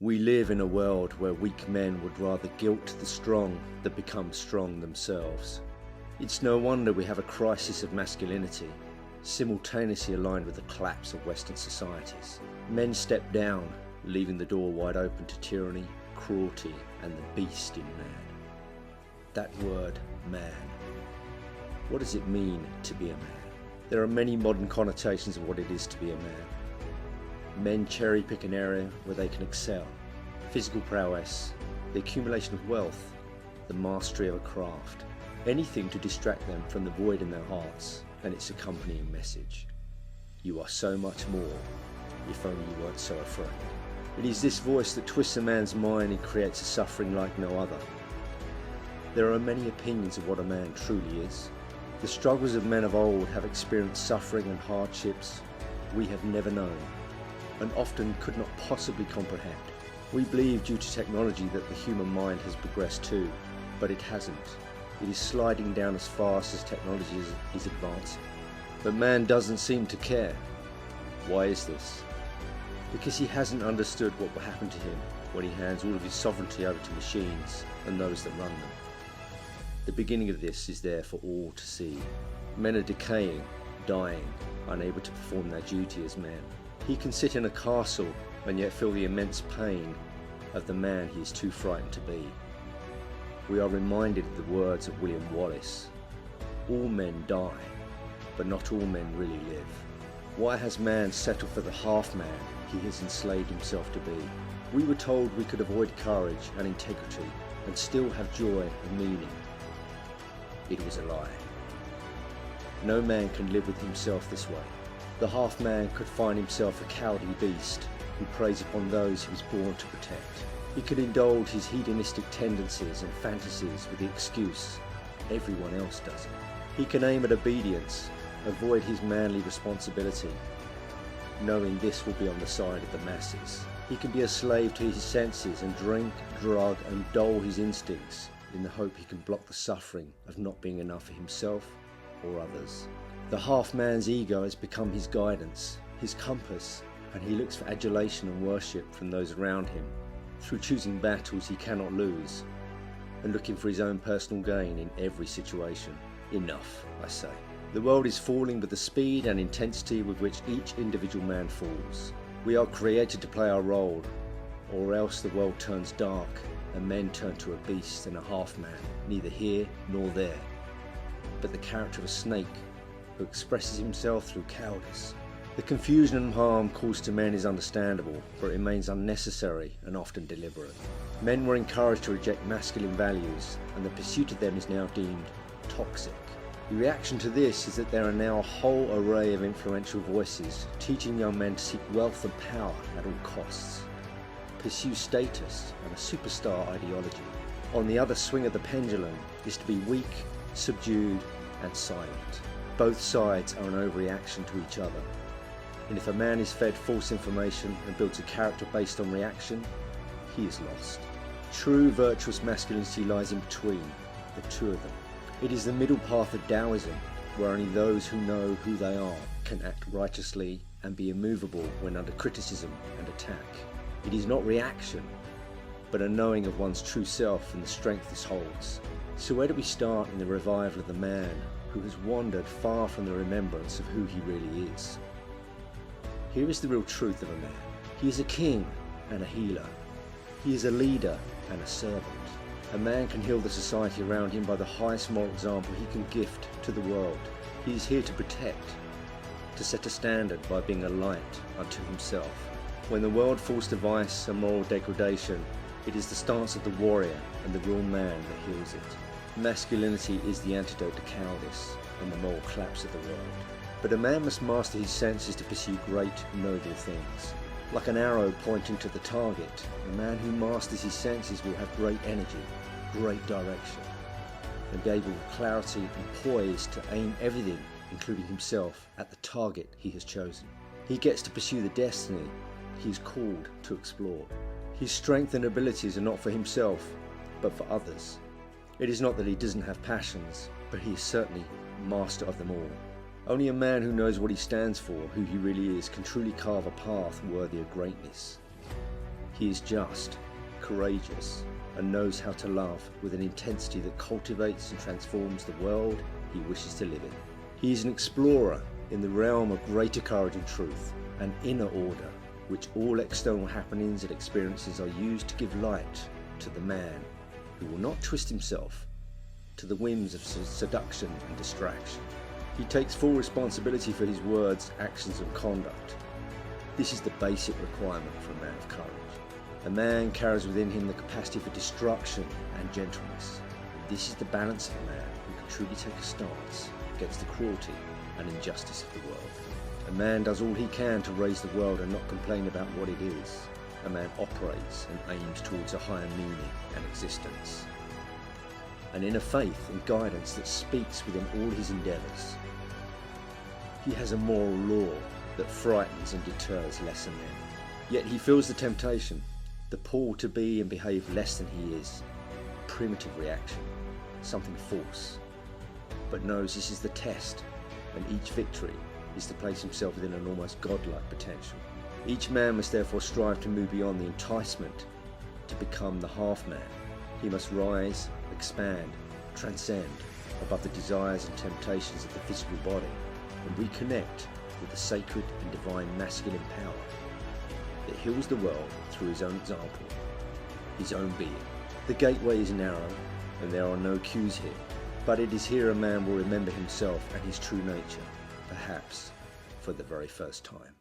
We live in a world where weak men would rather guilt the strong than become strong themselves. It's no wonder we have a crisis of masculinity, simultaneously aligned with the collapse of Western societies. Men step down, leaving the door wide open to tyranny, cruelty, and the beast in man. That word, man. What does it mean to be a man? There are many modern connotations of what it is to be a man. Men cherry pick an area where they can excel. Physical prowess, the accumulation of wealth, the mastery of a craft. Anything to distract them from the void in their hearts and its accompanying message. You are so much more, if only you weren't so afraid. It is this voice that twists a man's mind and creates a suffering like no other. There are many opinions of what a man truly is. The struggles of men of old have experienced suffering and hardships we have never known, and often could not possibly comprehend. We believe due to technology that the human mind has progressed too, but it hasn't. It is sliding down as fast as technology is advancing. But man doesn't seem to care. Why is this? Because he hasn't understood what will happen to him when he hands all of his sovereignty over to machines and those that run them. The beginning of this is there for all to see. Men are decaying, dying, unable to perform their duty as men. He can sit in a castle and yet feel the immense pain of the man he is too frightened to be. We are reminded of the words of William Wallace. All men die, but not all men really live. Why has man settled for the half-man he has enslaved himself to be? We were told we could avoid courage and integrity and still have joy and meaning. It was a lie. No man can live with himself this way. The half-man could find himself a cowardly beast who preys upon those he was born to protect. He could indulge his hedonistic tendencies and fantasies with the excuse, everyone else does it. He can aim at obedience, avoid his manly responsibility, knowing this will be on the side of the masses. He can be a slave to his senses and drink, drug and dull his instincts in the hope he can block the suffering of not being enough for himself or others. The half-man's ego has become his guidance, his compass, and he looks for adulation and worship from those around him, through choosing battles he cannot lose, and looking for his own personal gain in every situation. Enough, I say. The world is falling with the speed and intensity with which each individual man falls. We are created to play our role, or else the world turns dark and men turn to a beast and a half-man, neither here nor there, but the character of a snake who expresses himself through cowardice. The confusion and harm caused to men is understandable, but it remains unnecessary and often deliberate. Men were encouraged to reject masculine values, and the pursuit of them is now deemed toxic. The reaction to this is that there are now a whole array of influential voices teaching young men to seek wealth and power at all costs, pursue status and a superstar ideology. On the other swing of the pendulum is to be weak, subdued and silent. Both sides are an overreaction to each other. And if a man is fed false information and builds a character based on reaction, he is lost. True virtuous masculinity lies in between the two of them. It is the middle path of Taoism, where only those who know who they are can act righteously and be immovable when under criticism and attack. It is not reaction, but a knowing of one's true self and the strength this holds. So where do we start in the revival of the man who has wandered far from the remembrance of who he really is? Here is the real truth of a man. He is a king and a healer. He is a leader and a servant. A man can heal the society around him by the highest moral example he can gift to the world. He is here to protect, to set a standard by being a light unto himself. When the world falls to vice and moral degradation, it is the stance of the warrior and the real man that heals it. Masculinity is the antidote to cowardice and the moral collapse of the world. But a man must master his senses to pursue great, noble things. Like an arrow pointing to the target, a man who masters his senses will have great energy, great direction, and be able with clarity and poise to aim everything, including himself, at the target he has chosen. He gets to pursue the destiny he is called to explore. His strength and abilities are not for himself, but for others. It is not that he doesn't have passions, but he is certainly master of them all. Only a man who knows what he stands for, who he really is, can truly carve a path worthy of greatness. He is just, courageous, and knows how to love with an intensity that cultivates and transforms the world he wishes to live in. He is an explorer in the realm of greater courage and truth, an inner order, which all external happenings and experiences are used to give light to the man who will not twist himself to the whims of seduction and distraction. He takes full responsibility for his words, actions and conduct. This is the basic requirement for a man of courage. A man carries within him the capacity for destruction and gentleness. This is the balance of a man who can truly take a stance against the cruelty and injustice of the world. A man does all he can to raise the world and not complain about what it is. A man operates and aims towards a higher meaning and existence. An inner faith and guidance that speaks within all his endeavours. He has a moral law that frightens and deters lesser men. Yet he feels the temptation, the pull to be and behave less than he is. Primitive reaction, something false. But knows this is the test, and each victory is to place himself within an almost godlike potential. Each man must therefore strive to move beyond the enticement to become the half-man. He must rise, expand, transcend above the desires and temptations of the physical body and reconnect with the sacred and divine masculine power that heals the world through his own example, his own being. The gateway is narrow and there are no queues here, but it is here a man will remember himself and his true nature, perhaps for the very first time.